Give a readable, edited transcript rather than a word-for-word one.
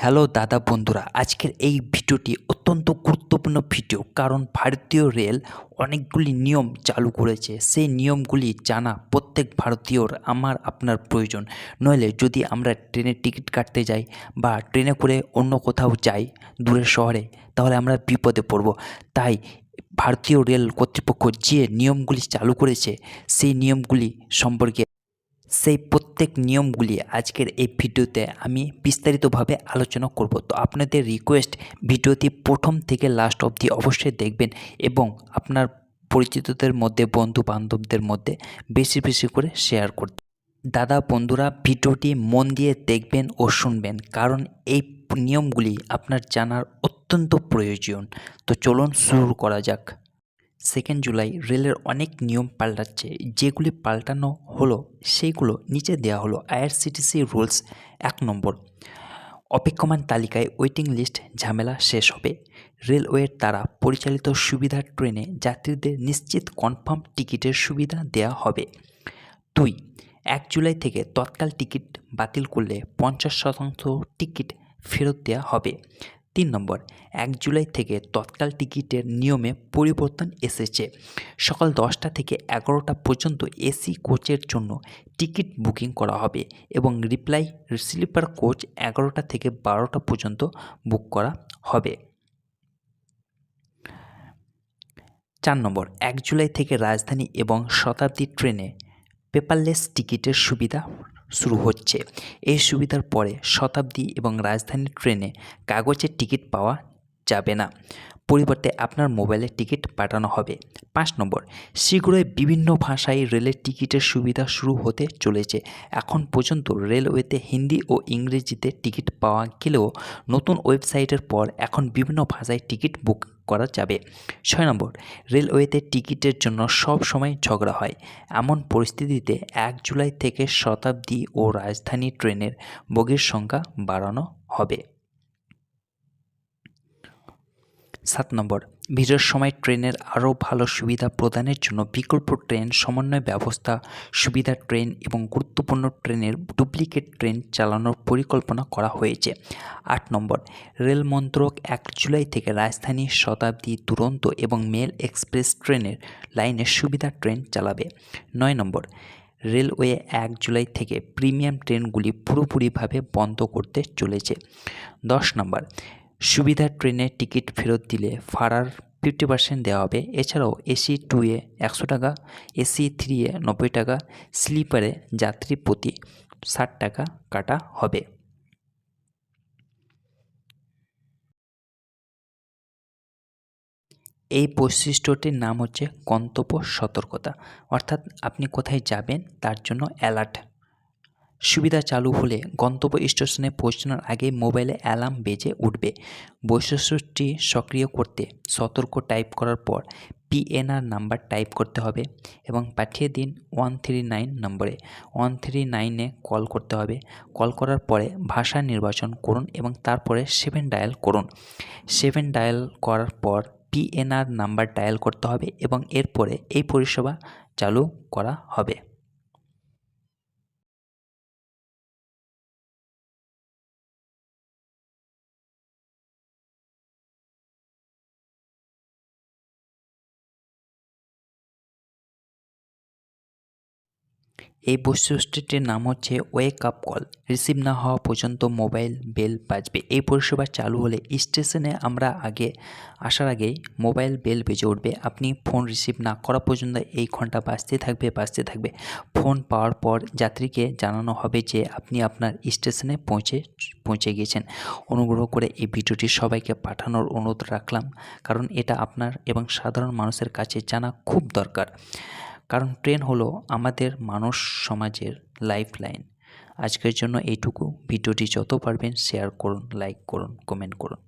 Hello দাদা বন্ধুরা, আজকের এই ভিডিওটি অত্যন্ত গুরুত্বপূর্ণ ভিডিও, কারণ ভারতীয় রেল অনেকগুলি নিয়ম চালু করেছে। সেই নিয়মগুলি জানা প্রত্যেক ভারতীয়র আমার আপনার প্রয়োজন। নইলে যদি আমরা ট্রেনের টিকিট কাটতে যাই বা ট্রেনে করে অন্য কোথাও যাই দূরের শহরে, তাহলে আমরা বিপদে পড়ব। তাই ভারতীয় রেল কর্তৃপক্ষ যে নিয়মগুলি চালু করেছে সেই নিয়মগুলি সম্পর্কে সেই প্রত্যেক নিয়মগুলি আজকের এই ভিডিওতে আমি বিস্তারিতভাবে আলোচনা করব। তো আপনাদের রিকোয়েস্ট, ভিডিওটি প্রথম থেকে লাস্ট অবধি অবশ্যই দেখবেন এবং আপনার পরিচিতদের মধ্যে, বন্ধু বান্ধবদের মধ্যে বেশি বেশি করে শেয়ার করতে। দাদা বন্ধুরা, ভিডিওটি মন দিয়ে দেখবেন ও শুনবেন, কারণ এই নিয়মগুলি আপনার জানার অত্যন্ত প্রয়োজন। তো চলুন শুরু করা যাক। 2 জুলাই রেলের অনেক নিয়ম পাল্টাচ্ছে। যেগুলি পাল্টানো হলো সেইগুলো নিচে দেওয়া হলো। আইআরসিটিসি রুলস 1 নম্বর, অপেক্ষমান তালিকায় ওয়েটিং লিস্ট ঝামেলা শেষ হবে। রেলওয়ের দ্বারা পরিচালিত সুবিধার ট্রেনে যাত্রীদের নিশ্চিত কনফার্ম টিকিটের সুবিধা দেওয়া হবে। 2, 1 জুলাই থেকে তৎকাল টিকিট বাতিল করলে 50% টিকিট ফেরত দেওয়া হবে। 3 নম্বর, 1 জুলাই থেকে তৎকাল টিকিটের নিয়মে পরিবর্তন এসেছে। সকাল 10টা থেকে 11টা পর্যন্ত এসি কোচের জন্য টিকিট বুকিং করা হবে এবং রিপ্লাই স্লিপার কোচ 11টা থেকে 12টা পর্যন্ত বুক করা হবে। 4 নম্বর, 1 জুলাই থেকে রাজধানী এবং শতাব্দী ট্রেনে পেপারলেস টিকিটের সুবিধা শুরু হচ্ছে। এই সুবিধার পরে শতাব্দী এবং রাজধানী ট্রেনে কাগজের টিকিট পাওয়া যাবে না, পরিবর্তে আপনার মোবাইলে টিকিট পাঠানো হবে। 5 নম্বর, শীঘ্রই বিভিন্ন ভাষায় রেলের টিকিটের সুবিধা শুরু হতে চলেছে। এখন পর্যন্ত রেলওয়েতে হিন্দি ও ইংরেজিতে টিকিট পাওয়া গেলেও নতুন ওয়েবসাইটের পর এখন বিভিন্ন ভাষায় টিকিট বুক করা যাবে। 6 নম্বর, রেলওয়েতে টিকিটের জন্য সব সময় ঝগড়া হয়। এমন পরিস্থিতিতে 1 জুলাই থেকে শতাব্দী ও রাজধানী ট্রেনের বগির সংখ্যা বাড়ানো হবে। 7 নম্বর, ভিড়ের সময় ট্রেনের আরও ভালো সুবিধা প্রদানের জন্য বিকল্প ট্রেন সমন্বয় ব্যবস্থা, সুবিধা ট্রেন এবং গুরুত্বপূর্ণ ট্রেনের ডুপ্লিকেট ট্রেন চালানোর পরিকল্পনা করা হয়েছে। 8 নম্বর, রেল মন্ত্রক 1 জুলাই থেকে রাজধানী, শতাব্দী, দুরন্ত এবং মেল এক্সপ্রেস ট্রেনের লাইনে সুবিধা ট্রেন চালাবে। 9 নম্বর, রেলওয়ে 1 জুলাই থেকে প্রিমিয়াম ট্রেনগুলি পুরোপুরিভাবে বন্ধ করতে চলেছে। 10 নম্বর, সুবিধা ট্রেনের টিকিট ফেরত দিলে ভাড়ার 50% দেওয়া হবে। এছাড়াও এসি 2-এ 100 টাকা, এসি 3-এ 90 টাকা, স্লিপারে যাত্রী প্রতি 60 টাকা কাটা হবে। এই বৈশিষ্ট্যটির নাম হচ্ছে গন্তব্য সতর্কতা, অর্থাৎ আপনি কোথায় যাবেন তার জন্য অ্যালার্ট। সুবিধা চালু হলে গন্তব্য স্টেশনে পৌঁছানোর আগে মোবাইলে অ্যালার্ম বেজে উঠবে। বৈশিষ্ট্যটি সক্রিয় করতে সতর্ক টাইপ করার পর পিএনআর নাম্বার টাইপ করতে হবে এবং পাঠিয়ে দিন 139 নম্বরে। 139-এ কল করতে হবে। কল করার পরে ভাষা নির্বাচন করুন এবং তারপরে 7 ডায়াল করুন। 7 ডায়াল করার পর পিএনআর নাম্বার ডায়াল করতে হবে এবং এরপরে এই পরিষেবা চালু করা হবে। এই বৈশিষ্ট্যটির নাম হচ্ছে ওয়েক আপ কল। রিসিভ না হওয়া পর্যন্ত মোবাইল বেল বাজবে। এই পরিষেবা চালু হলে স্টেশনে আমরা আসার আগেই মোবাইল বেল বেজে উঠবে। আপনি ফোন রিসিভ না করা পর্যন্ত এই ঘন্টা বাজতে থাকবে। ফোন পাওয়ার পর যাত্রীকে জানানো হবে যে আপনি আপনার স্টেশনে পৌঁছে গিয়েছেন। অনুগ্রহ করে এই ভিডিওটি সবাইকে পাঠানোর অনুরোধ রাখলাম, কারণ এটা আপনার এবং সাধারণ মানুষের কাছে জানা খুব দরকার। কারণ ট্রেন হলো আমাদের মানুষ সমাজের লাইফলাইন। আজকের জন্য এইটুকু। ভিডিওটি যত পারবেন শেয়ার করুন, লাইক করুন, কমেন্ট করুন।